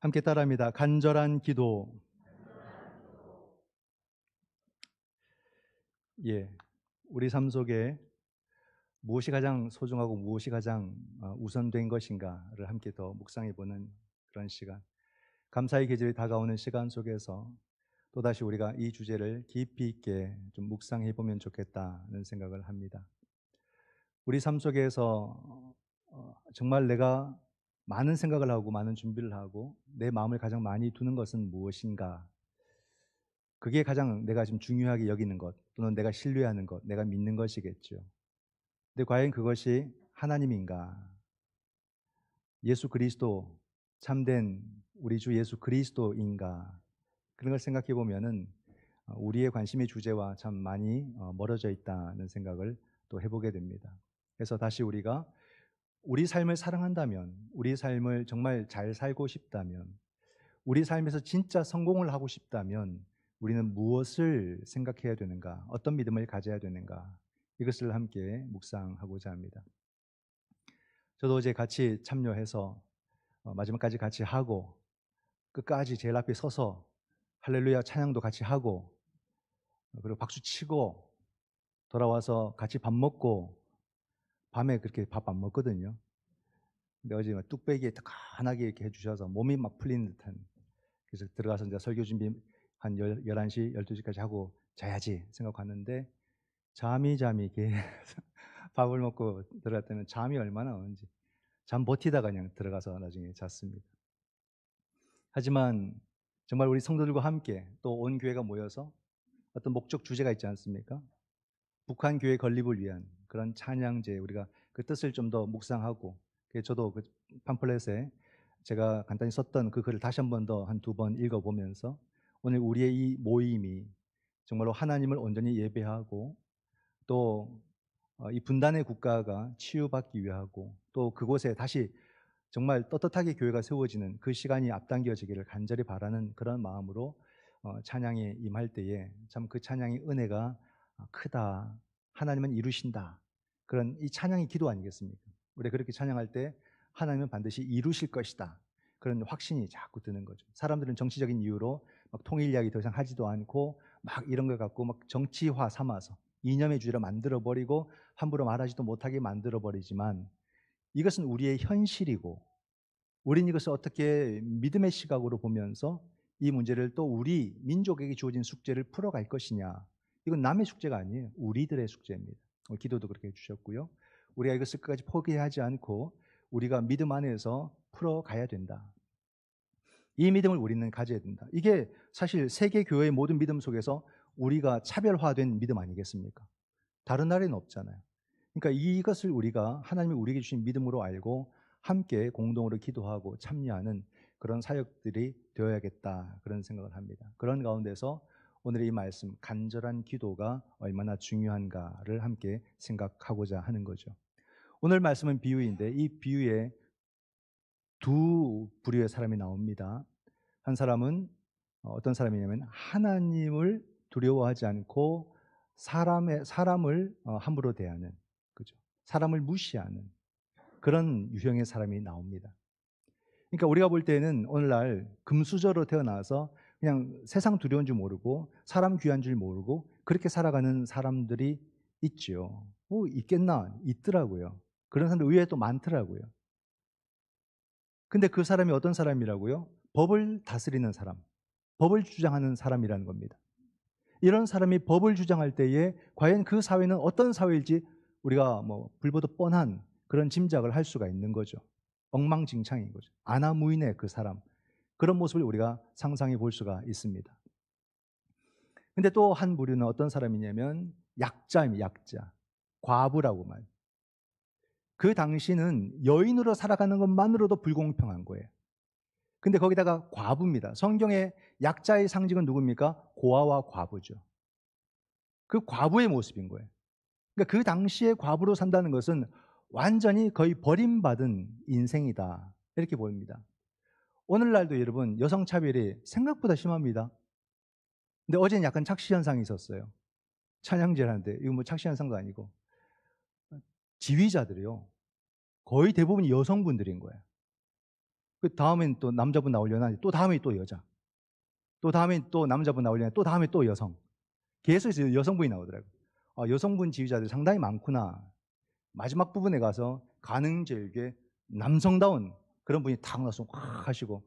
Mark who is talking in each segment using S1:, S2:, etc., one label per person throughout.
S1: 함께 따라합니다. 간절한 기도. 예, 우리 삶 속에 무엇이 가장 소중하고 무엇이 가장 우선된 것인가를 함께 더 묵상해보는 그런 시간. 감사의 계절이 다가오는 시간 속에서 또다시 우리가 이 주제를 깊이 있게 좀 묵상해보면 좋겠다는 생각을 합니다. 우리 삶 속에서 정말 내가 많은 생각을 하고 많은 준비를 하고 내 마음을 가장 많이 두는 것은 무엇인가? 그게 가장 내가 지금 중요하게 여기는 것, 또는 내가 신뢰하는 것, 내가 믿는 것이겠죠. 근데 과연 그것이 하나님인가? 예수 그리스도, 참된 우리 주 예수 그리스도인가? 그런 걸 생각해 보면은 우리의 관심의 주제와 참 많이 멀어져 있다는 생각을 또 해보게 됩니다. 그래서 다시 우리가 우리 삶을 사랑한다면, 우리 삶을 정말 잘 살고 싶다면, 우리 삶에서 진짜 성공을 하고 싶다면 우리는 무엇을 생각해야 되는가? 어떤 믿음을 가져야 되는가? 이것을 함께 묵상하고자 합니다. 저도 어제 같이 참여해서 마지막까지 같이 하고 끝까지 제일 앞에 서서 할렐루야 찬양도 같이 하고 그리고 박수 치고 돌아와서 같이 밥 먹고, 밤에 그렇게 밥 안 먹거든요. 근데 어제 뚝배기에 뜨끈하게 이렇게 해주셔서 몸이 막 풀리는 듯한, 그래서 들어가서 이제 설교 준비 한 11시, 12시까지 하고 자야지 생각하고 갔는데 잠이 계속 밥을 먹고 들어갔더니 잠이 얼마나 오는지 잠 버티다가 그냥 들어가서 나중에 잤습니다. 하지만 정말 우리 성도들과 함께 또 온 교회가 모여서 어떤 목적 주제가 있지 않습니까? 북한 교회 건립을 위한 그런 찬양제, 우리가 그 뜻을 좀 더 묵상하고, 저도 그 팜플렛에 제가 간단히 썼던 그 글을 다시 한 번 더 한 2번 읽어보면서 오늘 우리의 이 모임이 정말로 하나님을 온전히 예배하고 또 이 분단의 국가가 치유받기 위하고 또 그곳에 다시 정말 떳떳하게 교회가 세워지는 그 시간이 앞당겨지기를 간절히 바라는 그런 마음으로 찬양에 임할 때에 참 그 찬양의 은혜가 크다, 하나님은 이루신다, 그런 이 찬양의 기도 아니겠습니까? 우리가 그렇게 찬양할 때 하나님은 반드시 이루실 것이다, 그런 확신이 자꾸 드는 거죠. 사람들은 정치적인 이유로 막 통일 이야기 더 이상 하지도 않고 막 이런 걸 갖고 막 정치화 삼아서 이념의 주제로 만들어버리고 함부로 말하지도 못하게 만들어버리지만, 이것은 우리의 현실이고 우린 이것을 어떻게 믿음의 시각으로 보면서 이 문제를 또 우리 민족에게 주어진 숙제를 풀어갈 것이냐, 이건 남의 숙제가 아니에요. 우리들의 숙제입니다. 기도도 그렇게 해주셨고요. 우리가 이것을 끝까지 포기하지 않고 우리가 믿음 안에서 풀어가야 된다. 이 믿음을 우리는 가져야 된다. 이게 사실 세계 교회의 모든 믿음 속에서 우리가 차별화된 믿음 아니겠습니까? 다른 나라에는 없잖아요. 그러니까 이것을 우리가 하나님이 우리에게 주신 믿음으로 알고 함께 공동으로 기도하고 참여하는 그런 사역들이 되어야겠다, 그런 생각을 합니다. 그런 가운데서 오늘의 이 말씀, 간절한 기도가 얼마나 중요한가를 함께 생각하고자 하는 거죠. 오늘 말씀은 비유인데 이 비유에 두 부류의 사람이 나옵니다. 한 사람은 어떤 사람이냐면 하나님을 두려워하지 않고 사람을 함부로 대하는, 그죠? 사람을 무시하는 그런 유형의 사람이 나옵니다. 그러니까 우리가 볼 때는 오늘날 금수저로 태어나서 그냥 세상 두려운 줄 모르고 사람 귀한 줄 모르고 그렇게 살아가는 사람들이 있죠. 있겠나? 있더라고요. 그런 사람들 의외에 또 많더라고요. 근데 그 사람이 어떤 사람이라고요? 법을 다스리는 사람, 법을 주장하는 사람이라는 겁니다. 이런 사람이 법을 주장할 때에 과연 그 사회는 어떤 사회일지 우리가 불보듯 뻔한 그런 짐작을 할 수가 있는 거죠. 엉망진창인 거죠. 아나무인의 그 사람, 그런 모습을 우리가 상상해 볼 수가 있습니다. 근데 또 한 부류는 어떤 사람이냐면 약자입니다. 약자, 과부라고 말. 그 당시는 여인으로 살아가는 것만으로도 불공평한 거예요. 근데 거기다가 과부입니다. 성경의 약자의 상징은 누굽니까? 고아와 과부죠. 그 과부의 모습인 거예요. 그러니까 그 당시에 과부로 산다는 것은 완전히 거의 버림받은 인생이다, 이렇게 보입니다. 오늘날도 여러분 여성차별이 생각보다 심합니다. 근데 어제는 약간 착시현상이 있었어요. 찬양제를 하는데 이거 착시현상도 아니고 지휘자들이요, 거의 대부분 여성분들인 거예요. 그 다음엔 또 남자분 나오려나? 또 다음에 또 여자. 또 다음엔 또 남자분 나오려나? 또 다음에 또 여성. 계속해서 여성분이 나오더라고요. 아, 여성분 지휘자들 상당히 많구나. 마지막 부분에 가서 가능제일교회 남성다운 그런 분이 탁 나서 확 하시고,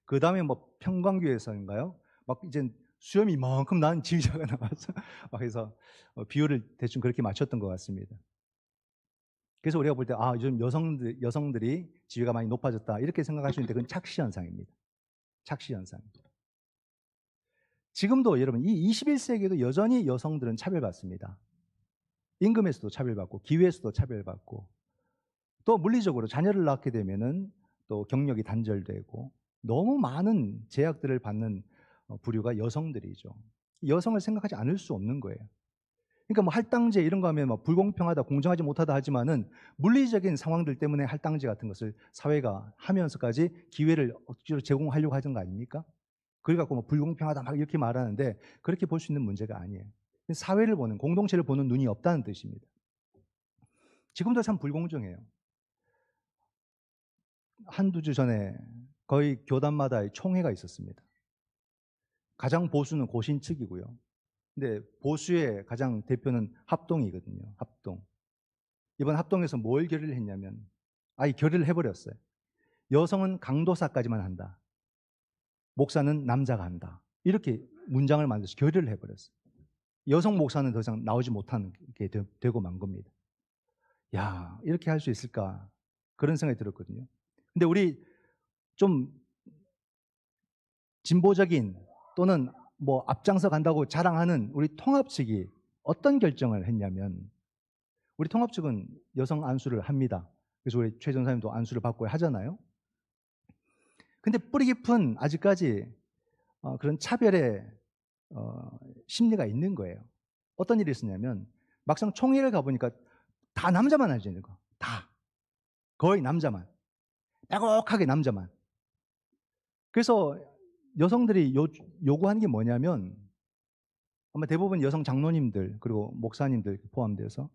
S1: 그 다음에 뭐 평광교회에서인가요? 막 이제 수염이 이만큼 난 지휘자가 나와서 막 해서 비율을 대충 그렇게 맞췄던 것 같습니다. 그래서 우리가 볼 때, 아, 요즘 여성들이 지위가 많이 높아졌다, 이렇게 생각할 수 있는데 그건 착시 현상입니다. 착시 현상. 지금도 여러분, 이 21세기에도 여전히 여성들은 차별받습니다. 임금에서도 차별받고, 기회에서도 차별받고, 또 물리적으로 자녀를 낳게 되면은 또 경력이 단절되고, 너무 많은 제약들을 받는 부류가 여성들이죠. 여성을 생각하지 않을 수 없는 거예요. 그러니까 뭐 할당제 이런 거 하면 뭐 불공평하다, 공정하지 못하다 하지만은 물리적인 상황들 때문에 할당제 같은 것을 사회가 하면서까지 기회를 억지로 제공하려고 하는 거 아닙니까? 그래 갖고 뭐 불공평하다 막 이렇게 말하는데, 그렇게 볼 수 있는 문제가 아니에요. 사회를 보는, 공동체를 보는 눈이 없다는 뜻입니다. 지금도 참 불공정해요. 한두 주 전에 거의 교단마다 총회가 있었습니다. 가장 보수는 고신 측이고요. 근데 보수의 가장 대표는 합동이거든요. 합동. 이번 합동에서 뭘 결의를 했냐면, 아예 결의를 해버렸어요. 여성은 강도사까지만 한다. 목사는 남자가 한다. 이렇게 문장을 만들어서 결의를 해버렸어요. 여성 목사는 더 이상 나오지 못하는 게 되고 만 겁니다. 야, 이렇게 할 수 있을까? 그런 생각이 들었거든요. 근데 우리 좀 진보적인 또는 뭐 앞장서 간다고 자랑하는 우리 통합 측이 어떤 결정을 했냐면, 우리 통합 측은 여성 안수를 합니다. 그래서 우리 최 전사님도 안수를 받고 하잖아요. 근데 뿌리 깊은 아직까지 그런 차별의 심리가 있는 거예요. 어떤 일이 있었냐면, 막상 총회를 가보니까 다 남자만 하시는 거. 다. 거의 남자만. 빼곡하게 남자만. 그래서 여성들이 요구하는 게 뭐냐면, 아마 대부분 여성 장로님들 그리고 목사님들 포함돼서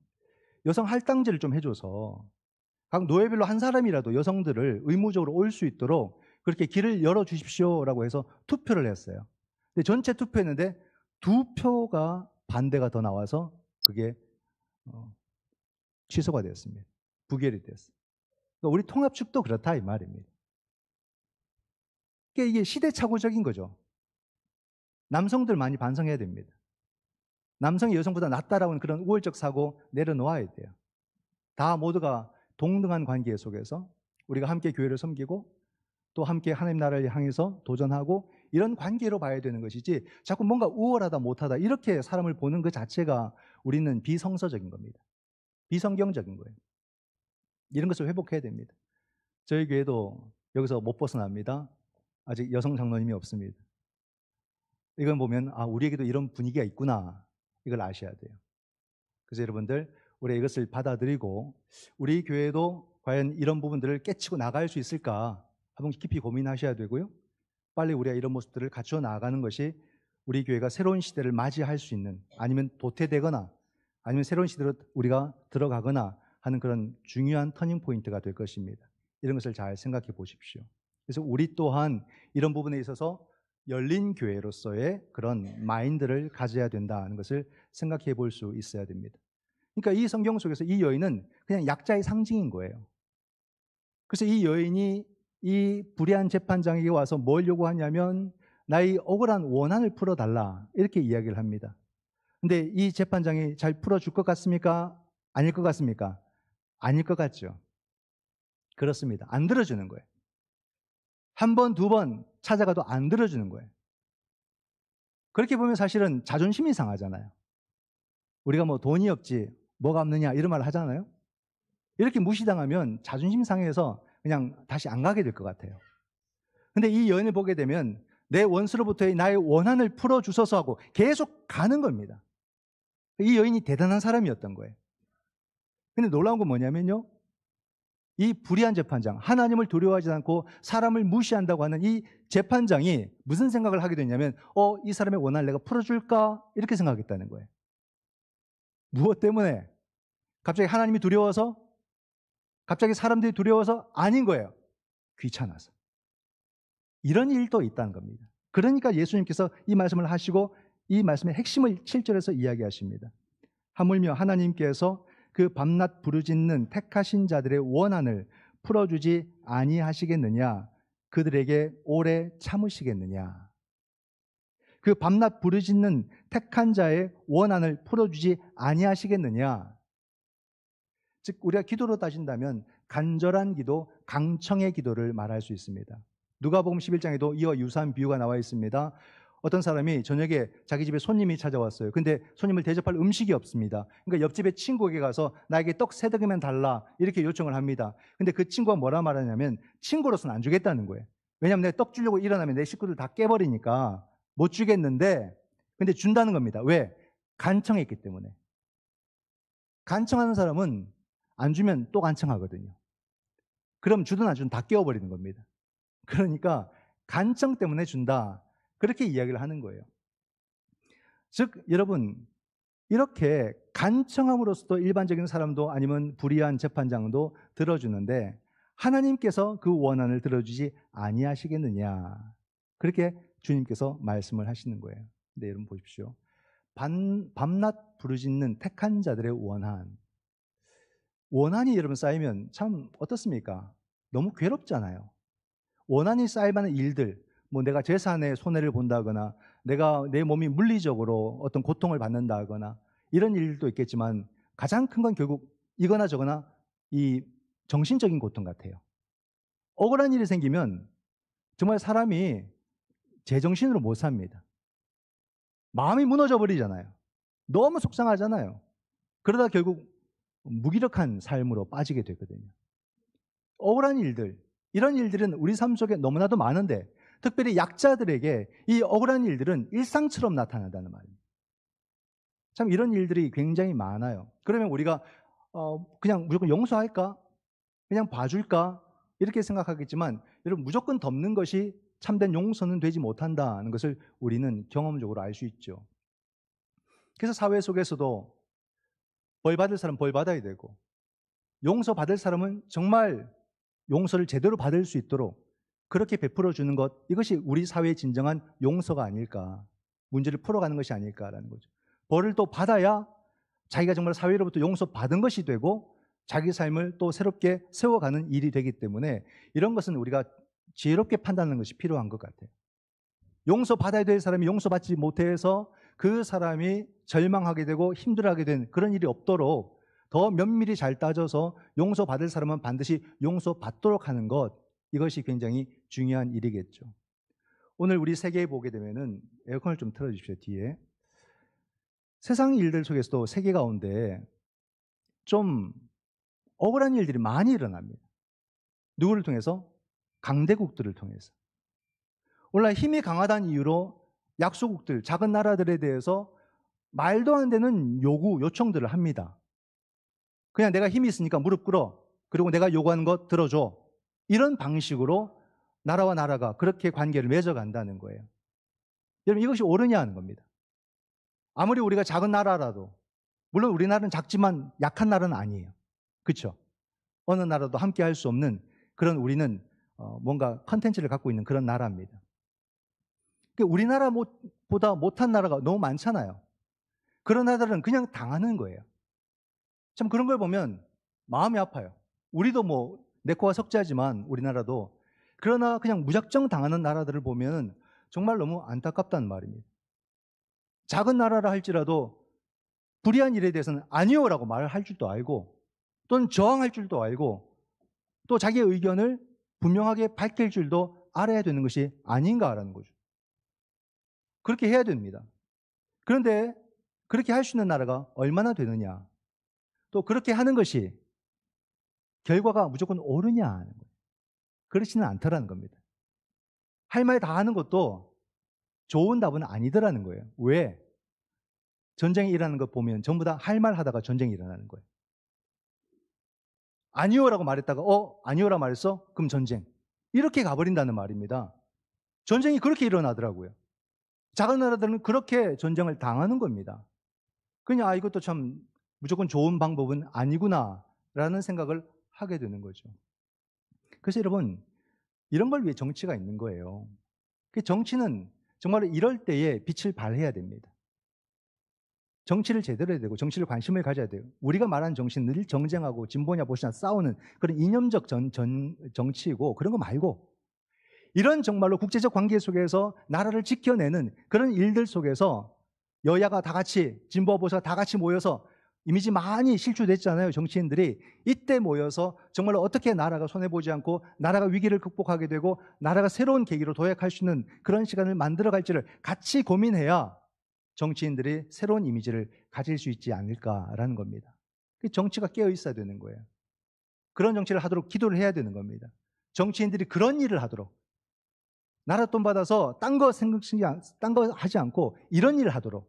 S1: 여성 할당제를 좀 해줘서 각 노예별로 한 사람이라도 여성들을 의무적으로 올 수 있도록 그렇게 길을 열어주십시오라고 해서 투표를 했어요. 근데 전체 투표했는데 2표가 반대가 더 나와서 그게 취소가 되었습니다. 부결이 되었어요. 그러니까 우리 통합 측도 그렇다 이 말입니다. 그러니까 이게 시대착오적인 거죠. 남성들 많이 반성해야 됩니다. 남성이 여성보다 낫다라는 그런 우월적 사고 내려놓아야 돼요. 다 모두가 동등한 관계 속에서 우리가 함께 교회를 섬기고 또 함께 하나님 나라를 향해서 도전하고, 이런 관계로 봐야 되는 것이지 자꾸 뭔가 우월하다 못하다 이렇게 사람을 보는 그 자체가 우리는 비성서적인 겁니다. 비성경적인 거예요. 이런 것을 회복해야 됩니다. 저희 교회도 여기서 못 벗어납니다. 아직 여성 장로님이 없습니다. 이걸 보면 아, 우리에게도 이런 분위기가 있구나, 이걸 아셔야 돼요. 그래서 여러분들, 우리 이것을 받아들이고 우리 교회도 과연 이런 부분들을 깨치고 나갈 수 있을까 한번 깊이 고민하셔야 되고요. 빨리 우리가 이런 모습들을 갖추어 나가는 것이 우리 교회가 새로운 시대를 맞이할 수 있는, 아니면 도태되거나 아니면 새로운 시대로 우리가 들어가거나 하는 그런 중요한 터닝 포인트가 될 것입니다. 이런 것을 잘 생각해 보십시오. 그래서 우리 또한 이런 부분에 있어서 열린 교회로서의 그런 마인드를 가져야 된다는 것을 생각해 볼 수 있어야 됩니다. 그러니까 이 성경 속에서 이 여인은 그냥 약자의 상징인 거예요. 그래서 이 여인이 이 불의한 재판장에게 와서 뭘 요구하냐면, 나의 억울한 원한을 풀어달라, 이렇게 이야기를 합니다. 근데 이 재판장이 잘 풀어줄 것 같습니까? 아닐 것 같습니까? 아닐 것 같죠. 그렇습니다. 안 들어주는 거예요. 한 번, 두 번 찾아가도 안 들어주는 거예요. 그렇게 보면 사실은 자존심이 상하잖아요. 우리가 뭐 돈이 없지 뭐가 없느냐 이런 말을 하잖아요. 이렇게 무시당하면 자존심 상해서 그냥 다시 안 가게 될 것 같아요. 근데 이 여인을 보게 되면 내 원수로부터의 나의 원한을 풀어주소서 하고 계속 가는 겁니다. 이 여인이 대단한 사람이었던 거예요. 근데 놀라운 건 뭐냐면요, 이 불의한 재판장, 하나님을 두려워하지 않고 사람을 무시한다고 하는 이 재판장이 무슨 생각을 하게 됐냐면, 이 사람의 원한을 내가 풀어줄까? 이렇게 생각했다는 거예요. 무엇 때문에? 갑자기 하나님이 두려워서? 갑자기 사람들이 두려워서? 아닌 거예요. 귀찮아서. 이런 일도 있다는 겁니다. 그러니까 예수님께서 이 말씀을 하시고 이 말씀의 핵심을 7절에서 이야기하십니다. 하물며 하나님께서 그 밤낮 부르짖는 택하신 자들의 원한을 풀어주지 아니하시겠느냐? 그들에게 오래 참으시겠느냐? 그 밤낮 부르짖는 택한 자의 원한을 풀어주지 아니하시겠느냐? 즉 우리가 기도로 따진다면 간절한 기도, 강청의 기도를 말할 수 있습니다. 누가복음 11장에도 이와 유사한 비유가 나와 있습니다. 어떤 사람이 저녁에 자기 집에 손님이 찾아왔어요. 근데 손님을 대접할 음식이 없습니다. 그러니까 옆집에 친구에게 가서 나에게 떡 3덩이만 달라 이렇게 요청을 합니다. 근데 그 친구가 뭐라 말하냐면 친구로서는 안 주겠다는 거예요. 왜냐하면 내가 떡 주려고 일어나면 내 식구들 다 깨버리니까 못 주겠는데 근데 준다는 겁니다. 왜? 간청했기 때문에. 간청하는 사람은 안 주면 또 간청하거든요. 그럼 주든 안 주든 다 깨워버리는 겁니다. 그러니까 간청 때문에 준다. 그렇게 이야기를 하는 거예요. 즉 여러분 이렇게 간청함으로써도 일반적인 사람도 아니면 불의한 재판장도 들어주는데 하나님께서 그 원한을 들어주지 아니하시겠느냐. 그렇게 주님께서 말씀을 하시는 거예요. 근데 여러분 보십시오. 밤낮 부르짖는 택한 자들의 원한이 여러분 쌓이면 참 어떻습니까? 너무 괴롭잖아요. 원한이 쌓일 만한 일들, 뭐 내가 재산에 손해를 본다거나 내가 내 몸이 물리적으로 어떤 고통을 받는다거나 이런 일도 있겠지만 가장 큰 건 결국 이거나 저거나 이 정신적인 고통 같아요. 억울한 일이 생기면 정말 사람이 제정신으로 못 삽니다. 마음이 무너져 버리잖아요. 너무 속상하잖아요. 그러다 결국 무기력한 삶으로 빠지게 되거든요. 억울한 일들, 이런 일들은 우리 삶 속에 너무나도 많은데 특별히 약자들에게 이 억울한 일들은 일상처럼 나타난다는 말입니다. 참 이런 일들이 굉장히 많아요. 그러면 우리가 그냥 무조건 용서할까? 그냥 봐줄까? 이렇게 생각하겠지만 여러분 무조건 덮는 것이 참된 용서는 되지 못한다는 것을 우리는 경험적으로 알 수 있죠. 그래서 사회 속에서도 벌 받을 사람 벌 받아야 되고 용서 받을 사람은 정말 용서를 제대로 받을 수 있도록 그렇게 베풀어 주는 것, 이것이 우리 사회의 진정한 용서가 아닐까, 문제를 풀어가는 것이 아닐까라는 거죠. 벌을 또 받아야 자기가 정말 사회로부터 용서받은 것이 되고 자기 삶을 또 새롭게 세워가는 일이 되기 때문에 이런 것은 우리가 지혜롭게 판단하는 것이 필요한 것 같아요. 용서받아야 될 사람이 용서받지 못해서 그 사람이 절망하게 되고 힘들어하게 된 그런 일이 없도록 더 면밀히 잘 따져서 용서받을 사람은 반드시 용서받도록 하는 것, 이것이 굉장히 중요한 일이겠죠. 오늘 우리 세계에 보게 되면은 에어컨을 좀 틀어주십시오. 뒤에 세상 일들 속에서도 세계 가운데 좀 억울한 일들이 많이 일어납니다. 누구를 통해서? 강대국들을 통해서. 원래 힘이 강하다는 이유로 약소국들, 작은 나라들에 대해서 말도 안 되는 요청들을 합니다. 그냥 내가 힘이 있으니까 무릎 꿇어. 그리고 내가 요구하는 것 들어줘. 이런 방식으로 나라와 나라가 그렇게 관계를 맺어간다는 거예요. 여러분 이것이 옳으냐 하는 겁니다. 아무리 우리가 작은 나라라도, 물론 우리나라는 작지만 약한 나라는 아니에요. 그렇죠? 어느 나라도 함께 할 수 없는 그런 우리는 뭔가 컨텐츠를 갖고 있는 그런 나라입니다. 우리나라보다 못한 나라가 너무 많잖아요. 그런 나라들은 그냥 당하는 거예요. 참 그런 걸 보면 마음이 아파요. 우리도 뭐 내 코가 석자지만 우리나라도, 그러나 그냥 무작정 당하는 나라들을 보면 정말 너무 안타깝다는 말입니다. 작은 나라라 할지라도 불의한 일에 대해서는 아니요라고 말을 할 줄도 알고 또는 저항할 줄도 알고 또 자기의 의견을 분명하게 밝힐 줄도 알아야 되는 것이 아닌가라는 거죠. 그렇게 해야 됩니다. 그런데 그렇게 할 수 있는 나라가 얼마나 되느냐, 또 그렇게 하는 것이 결과가 무조건 옳으냐 하는 거예요. 그렇지는 않더라는 겁니다. 할 말 다 하는 것도 좋은 답은 아니더라는 거예요. 왜? 전쟁이 일어나는 것 보면 전부 다 할 말 하다가 전쟁이 일어나는 거예요. 아니요라고 말했다가 아니요라 말했어? 그럼 전쟁. 이렇게 가버린다는 말입니다. 전쟁이 그렇게 일어나더라고요. 작은 나라들은 그렇게 전쟁을 당하는 겁니다. 그냥 이것도 참 무조건 좋은 방법은 아니구나 라는 생각을 하게 되는 거죠. 그래서 여러분 이런 걸 위해 정치가 있는 거예요. 그 정치는 정말 이럴 때에 빛을 발해야 됩니다. 정치를 제대로 해야 되고 정치를 관심을 가져야 돼요. 우리가 말하는 정치는 늘 정쟁하고 진보냐 보수냐 싸우는 그런 이념적 정치이고 그런 거 말고 이런 정말로 국제적 관계 속에서 나라를 지켜내는 그런 일들 속에서 여야가 다 같이 진보와 보수가 다 같이 모여서 이미지 많이 실추됐잖아요. 정치인들이 이때 모여서 정말로 어떻게 나라가 손해보지 않고 나라가 위기를 극복하게 되고 나라가 새로운 계기로 도약할 수 있는 그런 시간을 만들어갈지를 같이 고민해야 정치인들이 새로운 이미지를 가질 수 있지 않을까라는 겁니다. 정치가 깨어 있어야 되는 거예요. 그런 정치를 하도록 기도를 해야 되는 겁니다. 정치인들이 그런 일을 하도록 나라 돈 받아서 딴 거 하지 않고 이런 일을 하도록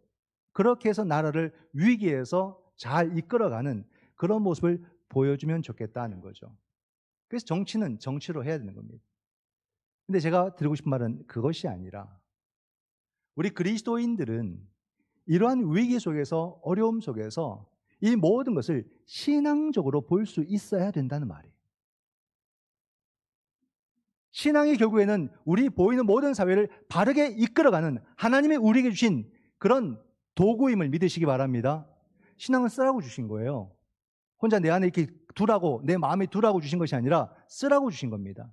S1: 그렇게 해서 나라를 위기에서 잘 이끌어가는 그런 모습을 보여주면 좋겠다는 거죠. 그래서 정치는 정치로 해야 되는 겁니다. 근데 제가 드리고 싶은 말은 그것이 아니라 우리 그리스도인들은 이러한 위기 속에서 어려움 속에서 이 모든 것을 신앙적으로 볼 수 있어야 된다는 말이에요. 신앙이 결국에는 우리 보이는 모든 사회를 바르게 이끌어가는 하나님이 우리에게 주신 그런 도구임을 믿으시기 바랍니다. 신앙은 쓰라고 주신 거예요. 혼자 내 안에 이렇게 두라고 내 마음에 두라고 주신 것이 아니라 쓰라고 주신 겁니다.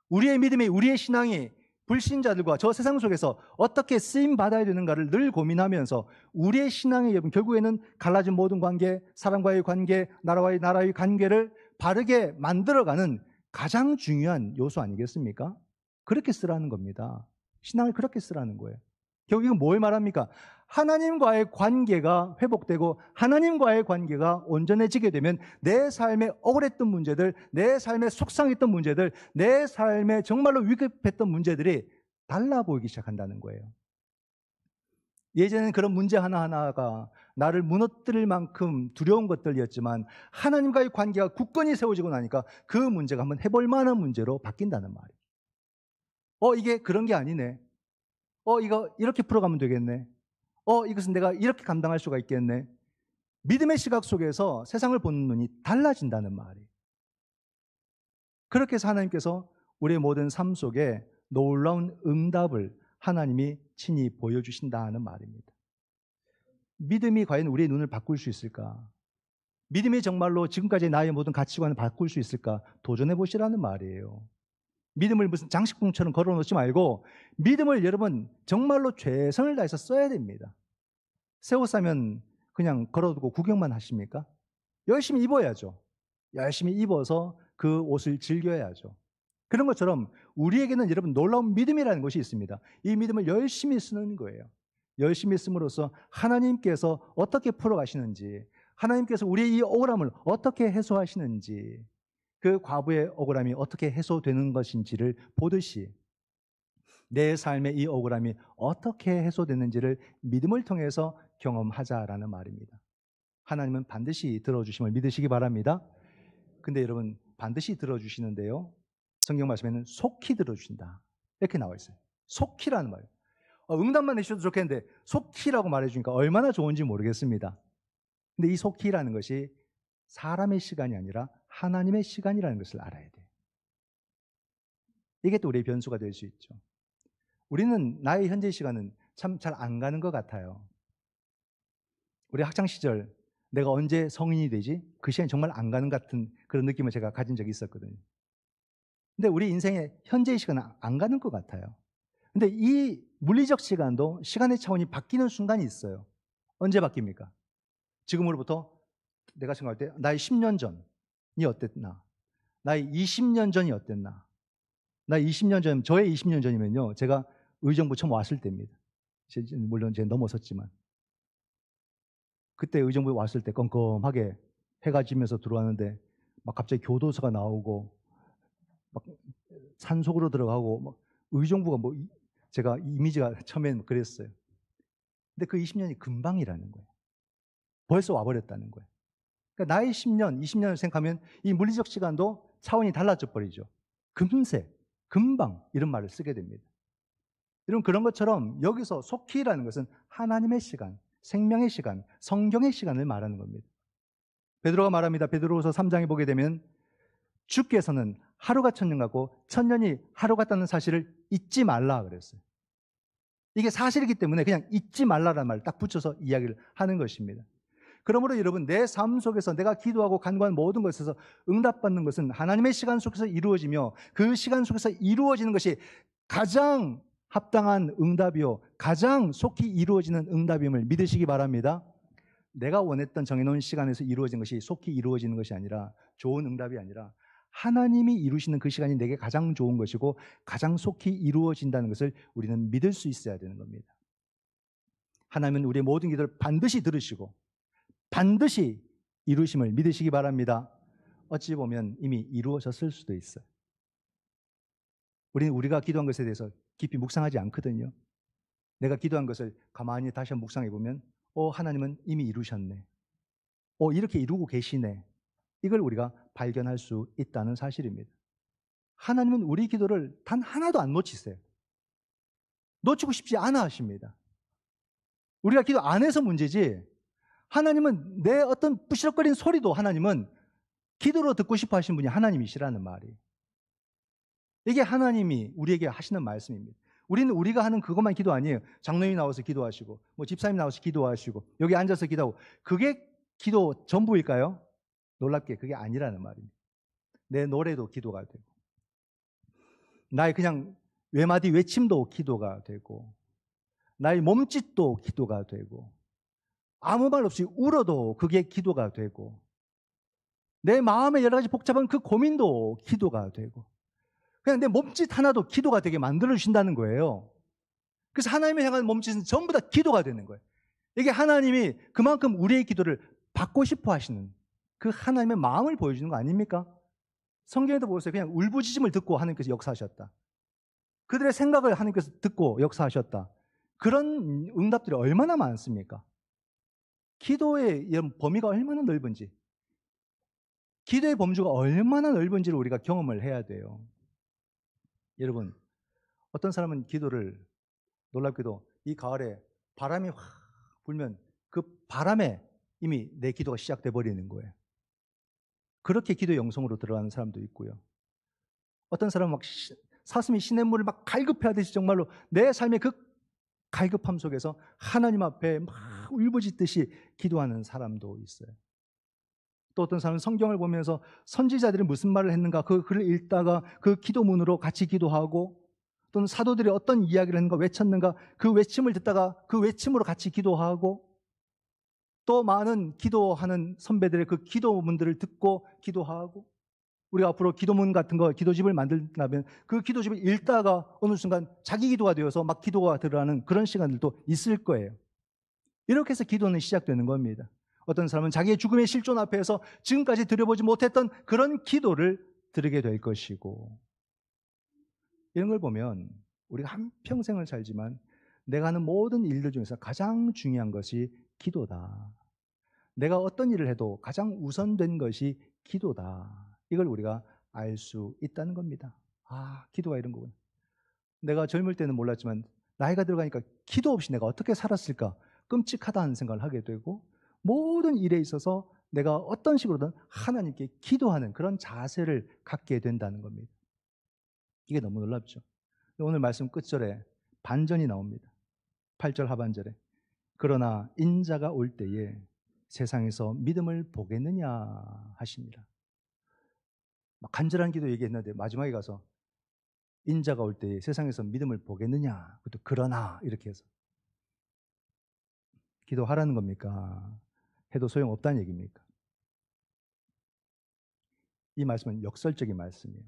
S1: 우리의 믿음이 우리의 신앙이 불신자들과 저 세상 속에서 어떻게 쓰임 받아야 되는가를 늘 고민하면서 우리의 신앙의 여러분 결국에는 갈라진 모든 관계, 사람과의 관계, 나라와의 나라의 관계를 바르게 만들어가는 가장 중요한 요소 아니겠습니까? 그렇게 쓰라는 겁니다. 신앙을 그렇게 쓰라는 거예요. 결국 이건 뭘 말합니까? 하나님과의 관계가 회복되고 하나님과의 관계가 온전해지게 되면 내 삶에 억울했던 문제들, 내 삶에 속상했던 문제들, 내 삶에 정말로 위급했던 문제들이 달라 보이기 시작한다는 거예요. 예전에는 그런 문제 하나하나가 나를 무너뜨릴 만큼 두려운 것들이었지만 하나님과의 관계가 굳건히 세워지고 나니까 그 문제가 한번 해볼 만한 문제로 바뀐다는 말이에요. 이게 그런 게 아니네. 이거 이렇게 풀어가면 되겠네. 이것은 내가 이렇게 감당할 수가 있겠네. 믿음의 시각 속에서 세상을 보는 눈이 달라진다는 말이에요. 그렇게 해서 하나님께서 우리의 모든 삶 속에 놀라운 응답을 하나님이 친히 보여주신다는 말입니다. 믿음이 과연 우리의 눈을 바꿀 수 있을까? 믿음이 정말로 지금까지 나의 모든 가치관을 바꿀 수 있을까? 도전해 보시라는 말이에요. 믿음을 무슨 장식품처럼 걸어놓지 말고 믿음을 여러분 정말로 최선을 다해서 써야 됩니다. 새 옷 사면 그냥 걸어두고 구경만 하십니까? 열심히 입어야죠. 열심히 입어서 그 옷을 즐겨야죠. 그런 것처럼 우리에게는 여러분 놀라운 믿음이라는 것이 있습니다. 이 믿음을 열심히 쓰는 거예요. 열심히 씀으로써 하나님께서 어떻게 풀어가시는지, 하나님께서 우리의 이 억울함을 어떻게 해소하시는지, 그 과부의 억울함이 어떻게 해소되는 것인지를 보듯이 내 삶의 이 억울함이 어떻게 해소되는지를 믿음을 통해서 경험하자라는 말입니다. 하나님은 반드시 들어주심을 믿으시기 바랍니다. 근데 여러분 반드시 들어주시는데요, 성경 말씀에는 속히 들어주신다 이렇게 나와 있어요. 속히라는 말이에요. 응답만 해주셔도 좋겠는데 속히라고 말해주니까 얼마나 좋은지 모르겠습니다. 근데 이 속히라는 것이 사람의 시간이 아니라 하나님의 시간이라는 것을 알아야 돼요. 이게 또 우리의 변수가 될 수 있죠. 우리는 나의 현재 시간은 참 잘 안 가는 것 같아요. 우리 학창시절 내가 언제 성인이 되지? 그 시간이 정말 안 가는 것 같은 그런 느낌을 제가 가진 적이 있었거든요. 근데 우리 인생의 현재의 시간은 안 가는 것 같아요. 근데 이 물리적 시간도 시간의 차원이 바뀌는 순간이 있어요. 언제 바뀝니까? 지금으로부터 내가 생각할 때 나의 10년 전이 어땠나? 나의 20년 전이 어땠나? 나의 20년 전, 저의 20년 전이면요, 제가 의정부 처음 왔을 때입니다. 물론 제가 넘어섰지만 그때 의정부에 왔을 때 껌껌하게 해가 지면서 들어왔는데 막 갑자기 교도소가 나오고 막 산속으로 들어가고 막 의정부가 뭐 제가 이미지가 처음엔 그랬어요. 근데 그 20년이 금방이라는 거예요. 벌써 와버렸다는 거예요. 그러니까 나의 10년, 20년을 생각하면 이 물리적 시간도 차원이 달라져 버리죠. 금세, 금방 이런 말을 쓰게 됩니다. 여러분 그런 것처럼 여기서 속히라는 것은 하나님의 시간, 생명의 시간, 성경의 시간을 말하는 겁니다. 베드로가 말합니다. 베드로후서 3장에 보게 되면 주께서는 하루가 천년 같고 천년이 하루 같다는 사실을 잊지 말라 그랬어요. 이게 사실이기 때문에 그냥 잊지 말라라는 말을 딱 붙여서 이야기를 하는 것입니다. 그러므로 여러분, 내 삶 속에서 내가 기도하고 간구한 모든 것에서 응답받는 것은 하나님의 시간 속에서 이루어지며 그 시간 속에서 이루어지는 것이 가장 합당한 응답이요, 가장 속히 이루어지는 응답임을 믿으시기 바랍니다. 내가 원했던 정해놓은 시간에서 이루어진 것이 속히 이루어지는 것이 아니라, 좋은 응답이 아니라 하나님이 이루시는 그 시간이 내게 가장 좋은 것이고 가장 속히 이루어진다는 것을 우리는 믿을 수 있어야 되는 겁니다. 하나님은 우리의 모든 기도를 반드시 들으시고 반드시 이루심을 믿으시기 바랍니다. 어찌 보면 이미 이루어졌을 수도 있어요. 우리는 우리가 기도한 것에 대해서 깊이 묵상하지 않거든요. 내가 기도한 것을 가만히 다시 한번 묵상해 보면 하나님은 이미 이루셨네. 이렇게 이루고 계시네. 이걸 우리가 발견할 수 있다는 사실입니다. 하나님은 우리 기도를 단 하나도 안 놓치세요. 놓치고 싶지 않아 하십니다. 우리가 기도 안 해서 문제지, 하나님은 내 어떤 부시럭거리는 소리도 하나님은 기도로 듣고 싶어 하시는 분이 하나님이시라는 말이에요. 이게 하나님이 우리에게 하시는 말씀입니다. 우리는 우리가 하는 그것만 기도 아니에요. 장로님이 나와서 기도하시고, 집사님 나와서 기도하시고, 여기 앉아서 기도하고, 그게 기도 전부일까요? 놀랍게 그게 아니라는 말입니다. 내 노래도 기도가 되고, 나의 그냥 외마디 외침도 기도가 되고, 나의 몸짓도 기도가 되고, 아무 말 없이 울어도 그게 기도가 되고, 내 마음의 여러 가지 복잡한 그 고민도 기도가 되고, 그냥 내 몸짓 하나도 기도가 되게 만들어주신다는 거예요. 그래서 하나님을 향한 몸짓은 전부 다 기도가 되는 거예요. 이게 하나님이 그만큼 우리의 기도를 받고 싶어 하시는 그 하나님의 마음을 보여주는 거 아닙니까? 성경에도 보세요. 그냥 울부짖음을 듣고 하나님께서 역사하셨다. 그들의 생각을 하나님께서 듣고 역사하셨다. 그런 응답들이 얼마나 많습니까? 기도의 범위가 얼마나 넓은지, 기도의 범주가 얼마나 넓은지를 우리가 경험을 해야 돼요. 여러분, 어떤 사람은 기도를, 놀랍게도 이 가을에 바람이 확 불면 그 바람에 이미 내 기도가 시작돼 버리는 거예요. 그렇게 기도 영성으로 들어가는 사람도 있고요. 어떤 사람은 막 사슴이 시냇물을 막 갈급해하듯이 정말로 내 삶의 그 갈급함 속에서 하나님 앞에 막 울부짖듯이 기도하는 사람도 있어요. 또 어떤 사람은 성경을 보면서 선지자들이 무슨 말을 했는가 그 글을 읽다가 그 기도문으로 같이 기도하고, 또는 사도들이 어떤 이야기를 했는가, 외쳤는가 그 외침을 듣다가 그 외침으로 같이 기도하고, 또 많은 기도하는 선배들의 그 기도문들을 듣고 기도하고, 우리가 앞으로 기도문 같은 거, 기도집을 만들려면 그 기도집을 읽다가 어느 순간 자기 기도가 되어서 막 기도가 들어가는 그런 시간들도 있을 거예요. 이렇게 해서 기도는 시작되는 겁니다. 어떤 사람은 자기의 죽음의 실존 앞에서 지금까지 드려보지 못했던 그런 기도를 드리게 될 것이고, 이런 걸 보면 우리가 한평생을 살지만 내가 하는 모든 일들 중에서 가장 중요한 것이 기도다. 내가 어떤 일을 해도 가장 우선된 것이 기도다. 이걸 우리가 알 수 있다는 겁니다. 기도가 이런 거구나. 내가 젊을 때는 몰랐지만 나이가 들어가니까 기도 없이 내가 어떻게 살았을까 끔찍하다는 생각을 하게 되고, 모든 일에 있어서 내가 어떤 식으로든 하나님께 기도하는 그런 자세를 갖게 된다는 겁니다. 이게 너무 놀랍죠. 오늘 말씀 끝절에 반전이 나옵니다. 8절 하반절에 그러나 인자가 올 때에 세상에서 믿음을 보겠느냐 하십니다. 막 간절한 기도 얘기했는데 마지막에 가서 인자가 올 때에 세상에서 믿음을 보겠느냐, 그것도 그러나 이렇게 해서 기도하라는 겁니까? 해도 소용없다는 얘기입니까? 이 말씀은 역설적인 말씀이에요.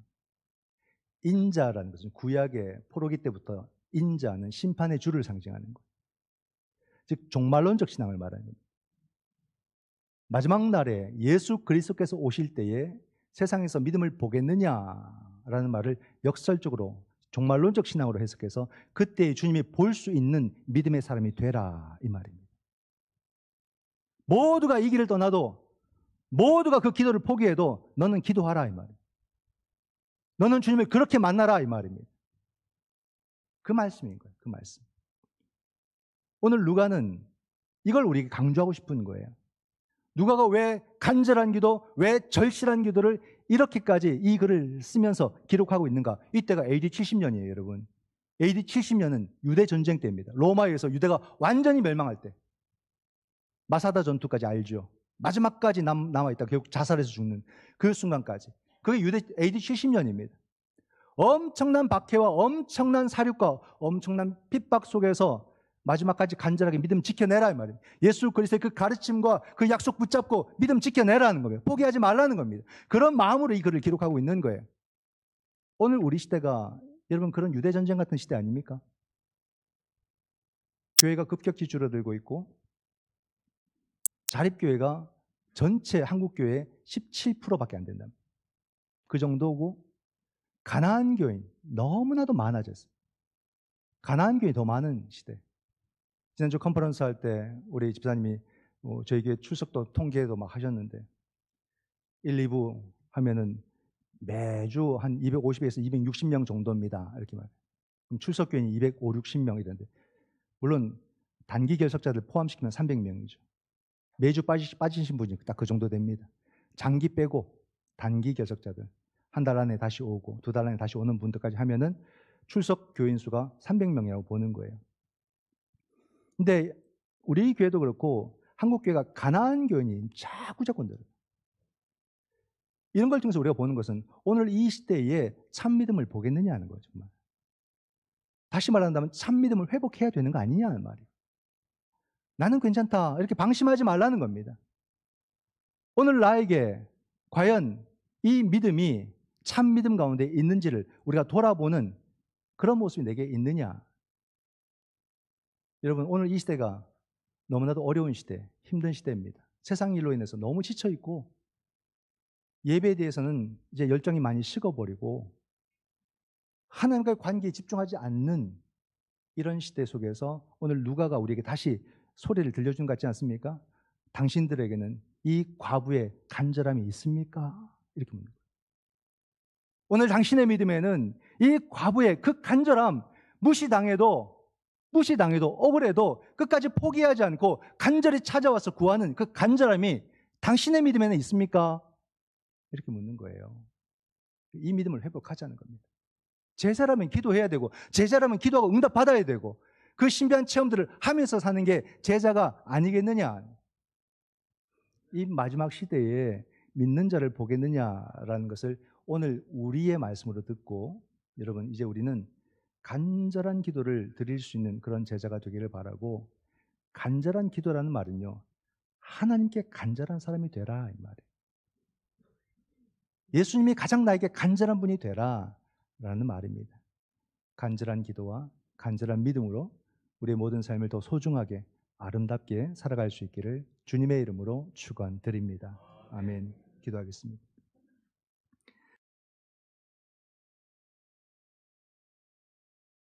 S1: 인자라는 것은 구약의 포로기 때부터 인자는 심판의 주를 상징하는 거예요. 즉 종말론적 신앙을 말하는 겁니다. 마지막 날에 예수 그리스도께서 오실 때에 세상에서 믿음을 보겠느냐라는 말을 역설적으로 종말론적 신앙으로 해석해서 그때 주님이 볼 수 있는 믿음의 사람이 되라, 이 말입니다. 모두가 이 길을 떠나도, 모두가 그 기도를 포기해도 너는 기도하라, 이 말이에요. 너는 주님을 그렇게 만나라, 이 말입니다. 그 말씀인 거예요. 그 말씀. 오늘 누가는 이걸 우리에게 강조하고 싶은 거예요. 누가가 왜 간절한 기도, 왜 절실한 기도를 이렇게까지 이 글을 쓰면서 기록하고 있는가? 이때가 AD 70년이에요, 여러분. AD 70년은 유대 전쟁 때입니다. 로마에서 유대가 완전히 멸망할 때. 마사다 전투까지 알죠. 마지막까지 남아있다. 결국 자살해서 죽는 그 순간까지. 그게 유대 AD 70년입니다. 엄청난 박해와 엄청난 사륙과 엄청난 핍박 속에서 마지막까지 간절하게 믿음 지켜내라 이 말이에요. 예수 그리스도의 그 가르침과 그 약속 붙잡고 믿음 지켜내라는 겁니다. 포기하지 말라는 겁니다. 그런 마음으로 이 글을 기록하고 있는 거예요. 오늘 우리 시대가 여러분 그런 유대 전쟁 같은 시대 아닙니까? 교회가 급격히 줄어들고 있고 자립교회가 전체 한국교회의 17%밖에 안 된답니다. 그 정도고 가나안 교인 너무나도 많아졌어요. 가나안 교인이 더 많은 시대. 지난주 컨퍼런스 할 때 우리 집사님이 저희 교회 출석도 통계도 막 하셨는데 1, 2부 하면은 매주 한 250에서 260명 정도입니다. 이렇게 말해요. 그럼 출석 교인이 250, 60명이던데 물론 단기 결석자들 포함시키면 300명이죠. 매주 빠지신 분이 딱 그 정도 됩니다. 장기 빼고 단기 결석자들 한 달 안에 다시 오고 2달 안에 다시 오는 분들까지 하면은 출석 교인 수가 300명이라고 보는 거예요. 근데 우리 교회도 그렇고 한국 교회가 가나안 교인이 자꾸 늘어요. 이런 걸 통해서 우리가 보는 것은 오늘 이 시대에 참 믿음을 보겠느냐 하는 거죠. 정말. 다시 말한다면 참 믿음을 회복해야 되는 거 아니냐는 말이에요. 나는 괜찮다 이렇게 방심하지 말라는 겁니다. 오늘 나에게 과연 이 믿음이 참 믿음 가운데 있는지를 우리가 돌아보는 그런 모습이 내게 있느냐. 여러분 오늘 이 시대가 너무나도 어려운 시대, 힘든 시대입니다. 세상 일로 인해서 너무 지쳐있고 예배에 대해서는 이제 열정이 많이 식어버리고 하나님과의 관계에 집중하지 않는 이런 시대 속에서 오늘 누가가 우리에게 다시 소리를 들려준 것 같지 않습니까? 당신들에게는 이 과부의 간절함이 있습니까? 이렇게 묻는 거예요. 오늘 당신의 믿음에는 이 과부의 그 간절함, 무시당해도 억울해도 끝까지 포기하지 않고 간절히 찾아와서 구하는 그 간절함이 당신의 믿음에는 있습니까? 이렇게 묻는 거예요. 이 믿음을 회복하자는 겁니다. 제자라면 기도해야 되고 제자라면 기도하고 응답 받아야 되고 그 신비한 체험들을 하면서 사는 게 제자가 아니겠느냐. 이 마지막 시대에 믿는 자를 보겠느냐라는 것을 오늘 우리의 말씀으로 듣고 여러분 이제 우리는 간절한 기도를 드릴 수 있는 그런 제자가 되기를 바라고 간절한 기도라는 말은요. 하나님께 간절한 사람이 되라 이 말이에요. 예수님이 가장 나에게 간절한 분이 되라 라는 말입니다. 간절한 기도와 간절한 믿음으로 우리의 모든 삶을 더 소중하게 아름답게 살아갈 수 있기를 주님의 이름으로 축원드립니다. 아멘. 기도하겠습니다.